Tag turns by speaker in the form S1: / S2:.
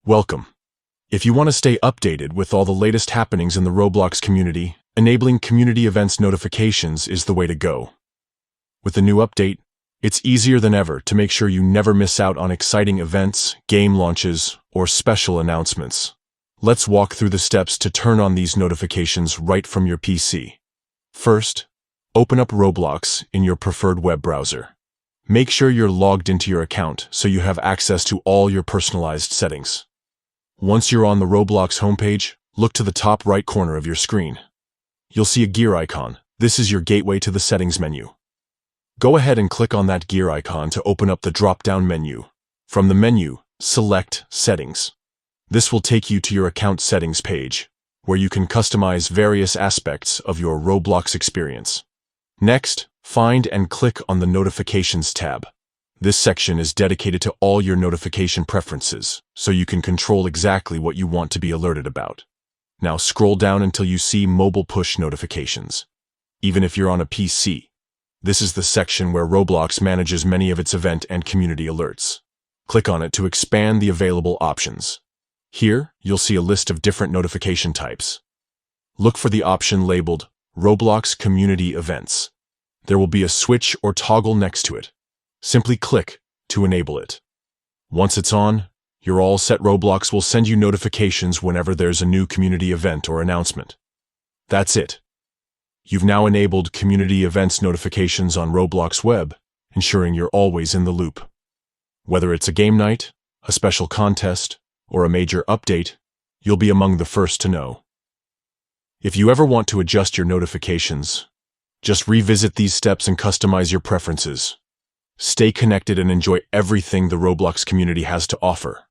S1: Welcome. If you want to stay updated with all the latest happenings in the Roblox community, enabling community events notifications is the way to go. With the new update, it's easier than ever to make sure you never miss out on exciting events, game launches, or special announcements. Let's walk through the steps to turn on these notifications right from your PC. First, open up Roblox in your preferred web browser. Make sure you're logged into your account so you have access to all your personalized settings. Once you're on the Roblox homepage, look to the top right corner of your screen. You'll see a gear icon. This is your gateway to the settings menu. Go ahead and click on that gear icon to open up the drop-down menu. From the menu, select Settings. This will take you to your account settings page, where you can customize various aspects of your Roblox experience. Next, find and click on the Notifications tab. This section is dedicated to all your notification preferences, so you can control exactly what you want to be alerted about. Now scroll down until you see Mobile Push Notifications. Even if you're on a PC, this is the section where Roblox manages many of its event and community alerts. Click on it to expand the available options. Here, you'll see a list of different notification types. Look for the option labeled Roblox Community Events. There will be a switch or toggle next to it. Simply click to enable it. Once it's on, you're all set. Roblox will send you notifications whenever there's a new community event or announcement. That's it. You've now enabled community events notifications on Roblox Web, ensuring you're always in the loop. Whether it's a game night, a special contest, or a major update, you'll be among the first to know. If you ever want to adjust your notifications, just revisit these steps and customize your preferences. Stay connected and enjoy everything the Roblox community has to offer.